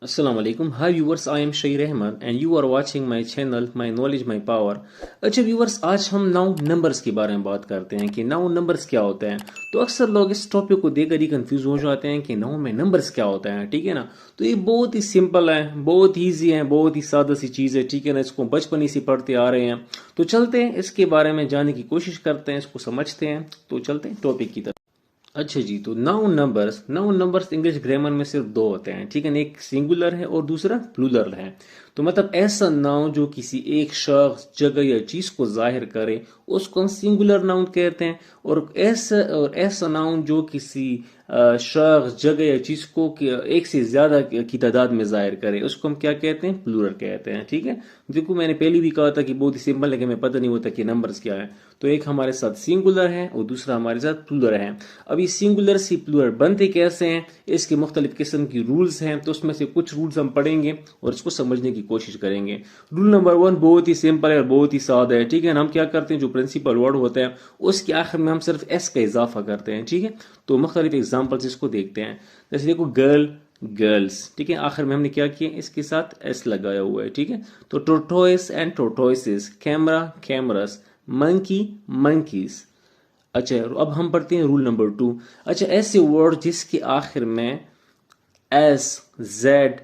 Assalamu alaikum. Hi viewers, I am Shair Ahmed and you are watching my channel My Knowledge My Power. अच्छा viewers, आज हम noun numbers के बारे में बात करते हैं कि नाउन नंबर्स क्या होते हैं। तो अक्सर लोग इस टॉपिक को देखकर ही कंफ्यूज हो जाते हैं कि नाउन में नंबर्स क्या होते हैं, ठीक है ना। तो ये बहुत ही सिंपल है, बहुत ईजी है, बहुत ही सादा सी चीज़ है, ठीक है ना। इसको बचपन ही से पढ़ते आ रहे हैं। तो चलते हैं इसके बारे में जानने की कोशिश करते हैं, इसको समझते हैं। तो चलते हैं टॉपिक की तरफ। अच्छा जी, तो नाउन नंबर्स इंग्लिश ग्रामर में सिर्फ दो होते हैं, ठीक है ना। एक सिंगुलर है और दूसरा प्लूरल है। तो मतलब ऐसा नाउन जो किसी एक शख्स, जगह या चीज को जाहिर करे उसको हम सिंगुलर नाउन कहते हैं। और ऐसा नाउन जो किसी शख्स, जगह या चीज को एक से ज्यादा की तादाद में जाहिर करे उसको हम क्या कहते हैं, प्लूरल कहते हैं, ठीक है। देखो मैंने पहले भी कहा था कि बहुत ही सिंपल है कि हमें पता नहीं होता कि नंबर्स क्या है। तो एक हमारे साथ सिंगुलर है और दूसरा हमारे साथ प्लूरल है। अभी सिंगुलर से प्लूरल बनते कैसे हैं, इसके मुख्तलिफ किस्म की रूल्स हैं। तो उसमें से कुछ रूल्स हम पढ़ेंगे और इसको समझने की कोशिश करेंगे। रूल नंबर 1 बहुत ही सिंपल है और बहुत ही सादा है, ठीक है ना। हम क्या करते हैं, जो प्रिंसिपल वर्ड होता है उसके आखिर में हम सिर्फ एस का इजाफा करते हैं, ठीक है। तो मुख्तलिफ एग्जाम्पल्स इसको देखते हैं। जैसे देखो गर्ल, गर्ल्स, ठीक है। आखिर में हमने क्या किया, इसके साथ एस लगाया हुआ है, ठीक है। तो tortoise and tortoises, camera cameras, monkey monkeys. अच्छा, अब हम पढ़ते हैं रूल नंबर 2। अच्छा, ऐसे वर्ड जिसके आखिर में एस, जेड,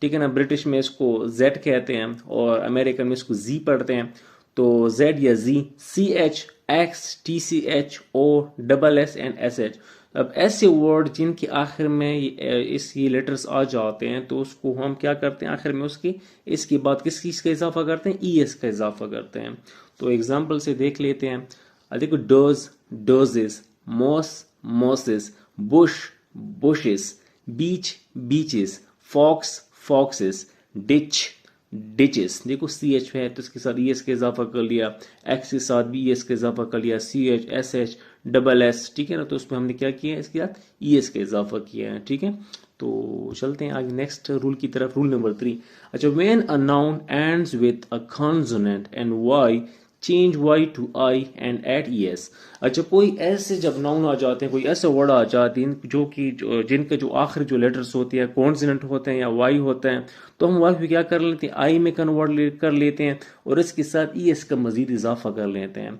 ठीक है ना। ब्रिटिश में इसको जेड कहते हैं और अमेरिकन में इसको जी पढ़ते हैं। तो जेड या Z, C H, X, T C H, O, double S and S H. अब ऐसे वर्ड जिनके आखिर में ये लेटर्स आ जाते हैं तो उसको हम क्या करते हैं, आखिर में उसकी इसके बाद किस चीज़ का इजाफा करते हैं, ई एस का इजाफा करते हैं। तो एग्जाम्पल से देख लेते हैं। देखो dose, doses, moss, mosses, bush, bushes, beach, beaches, fox, foxes, ditch, ditches. देखो सी एच है तो इसके साथ ई एस का इजाफा कर लिया, एक्स के साथ बी एस का इजाफा कर लिया, C H, S H, double S, ठीक है ना। तो उसमें हमने क्या किया है, इसके साथ ई एस का इजाफा किया है, ठीक है। तो चलते हैं आगे नेक्स्ट रूल की तरफ। Rule number 3। अच्छा, when a noun ends with a consonant and Y, change Y to I and add E S. अच्छा, कोई ऐसे जब नाउन आ जाते हैं, कोई ऐसे वर्ड आ जाते हैं जिनके जो आखिर जो लेटर्स होते हैं कॉन्सोनेंट होते हैं या वाई होते हैं, तो हम वाई को क्या कर लेते हैं, आई में कन्वर्ट कर लेते हैं और इसके साथ ई एस का मजीद इजाफा कर लेते हैं।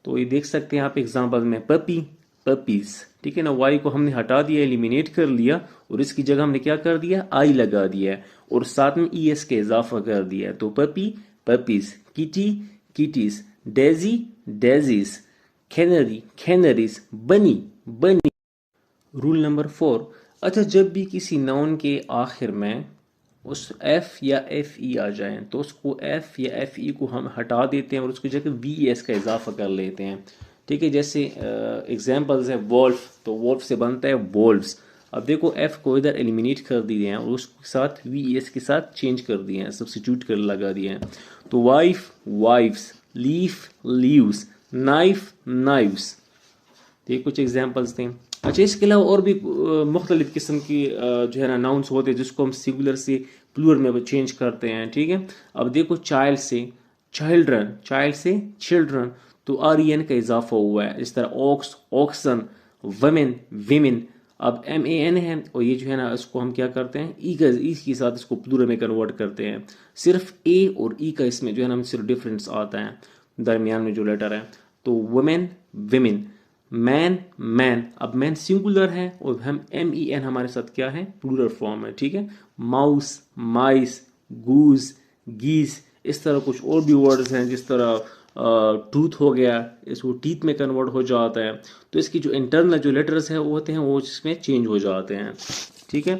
तो ये देख सकते हैं आप एग्जाम्पल में, पपी, पपीज, ठीक है ना। वाई को हमने हटा दिया, एलिमिनेट कर लिया और इसकी जगह हमने क्या कर दिया, आई लगा दिया है और साथ में ई एस का इजाफा कर दिया है। तो puppy, puppies, kitty, kitty's, Daisy, daisies, canary, कैनरीज, बनी, बनी। Rule number 4। अच्छा, जब भी किसी नाउन के आखिर में उस एफ या एफ ई आ जाए तो उसको एफ या एफ ई को हम हटा देते हैं और उसकी जगह वी एस का इजाफा कर लेते हैं, ठीक है। जैसे एग्जांपल्स है वोल्फ, तो वोल्फ से बनता है वोल्व्स। अब देखो एफ को इधर एलिमिनेट कर दिए हैं और उसके साथ वी एस के साथ चेंज कर दिए हैं, सब्सिट्यूट कर लगा दिए हैं। तो wife, wifes, leaf, leaves, knife, knives. तो ये कुछ एग्जाम्पल्स थे। अच्छा, इसके अलावा और भी मुख्तलिफ किस्म की जो है ना नाउन्स होते हैं जिसको हम सिंगुलर से प्लूरल में चेंज करते हैं, ठीक है। अब देखो चाइल्ड से चिल्ड्रन, चाइल्ड से चिल्ड्रन, तो आर ई एन का इजाफा हुआ है। इस तरह ऑक्स, ऑक्सन, वमेन, विमेन। अब एम ए एन है और ये जो है ना इसको हम क्या करते हैं, ई के साथ इसको प्लूरल में कन्वर्ट करते हैं। सिर्फ ए और ई का इसमें जो है ना सिर्फ डिफरेंस आता है दरमियान में जो लेटर है। तो वुमेन, विमेन, मैन, मैन। अब मैन सिंगुलर है और हम एम ई एन हमारे साथ क्या है, प्लूरल फॉर्म है, ठीक है। माउस, माइस, गूज, गीस। इस तरह कुछ और भी वर्ड्स हैं, जिस तरह टूथ हो गया, इसको टीथ में कन्वर्ट हो जाता है। तो इसकी जो इंटरनल जो लेटर्स है वो होते हैं वो इसमें चेंज हो जाते हैं, ठीक है।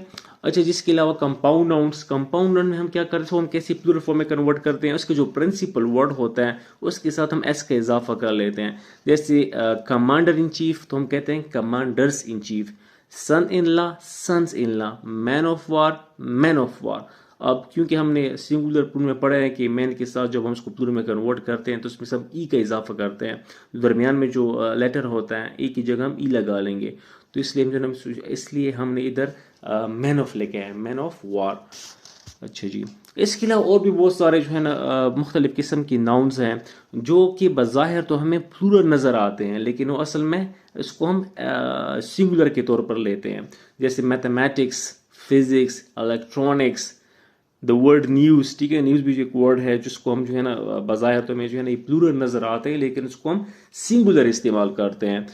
अच्छा, जिसके अलावा कंपाउंड नाउन्स, कंपाउंड नाउन में हम क्या करते हैं, हम कैसे प्लूरल फॉर्म में कन्वर्ट करते हैं, उसके जो प्रिंसिपल वर्ड होता है उसके साथ हम एस का इजाफा कर लेते हैं। जैसे कमांडर इन चीफ, तो हम कहते हैं commanders in chief. Son in law, sons in law. Man of war, man of war. अब क्योंकि हमने सिंगुलर प्लूरल में पढ़ा है कि मैन के साथ जब हम उसको प्लूरल में कन्वर्ट करते हैं तो उसमें सब ई का इजाफा करते हैं, दरमियान में जो लेटर होता है ई की जगह हम ई लगा लेंगे। तो इसलिए हमने इधर मैन ऑफ लेके आए, मैन ऑफ वार। अच्छा जी, इसके अलावा और भी बहुत सारे जो है ना मुख्तलिफ किस्म की नाउन्स हैं जो कि बज़ाहिर तो हमें प्लूरल नज़र आते हैं लेकिन वो असल में इसको हम सिंगुलर के तौर पर लेते हैं। जैसे mathematics, physics, electronics, the word news, ठीक है, न्यूज़ भी एक वर्ड है जिसको हम जो है ना बज़ाहिर तो में जो है ना ये प्लूरल नज़र आता है, लेकिन इसको हम सिंगुलर इस्तेमाल करते हैं।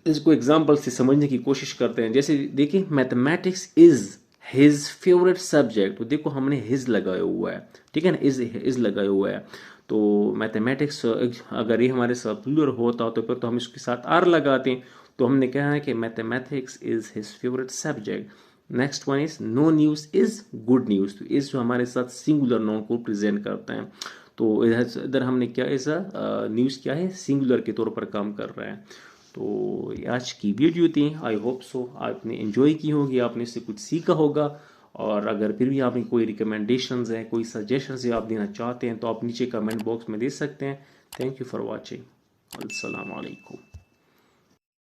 इसको एग्जाम्पल से समझने की कोशिश करते हैं। जैसे देखिए, mathematics is his favourite subject, तो देखो हमने हिज लगाया हुआ है, ठीक है ना, इज लगाया हुआ है। तो मैथमेटिक्स अगर ये हमारे साथ प्लूरल होता तो फिर तो हम इसके साथ आर लगाते हैं। तो हमने कहा है कि mathematics is his favourite subject. Next one is no news is good news, तो इस जो हमारे साथ सिंगुलर नाउन को प्रेजेंट करते हैं। तो इधर हमने क्या ऐसा न्यूज़ क्या है, सिंगुलर के तौर पर काम कर रहा है। तो ये आज की वीडियो थी, आई होप सो आपने एंजॉय की होगी, आपने इससे कुछ सीखा होगा। और अगर फिर भी आपने कोई रिकमेंडेशंस है, कोई सजेशंस आप देना चाहते हैं तो आप नीचे कमेंट बॉक्स में दे सकते हैं। Thank you for watching. अस्सलाम वालेकुम।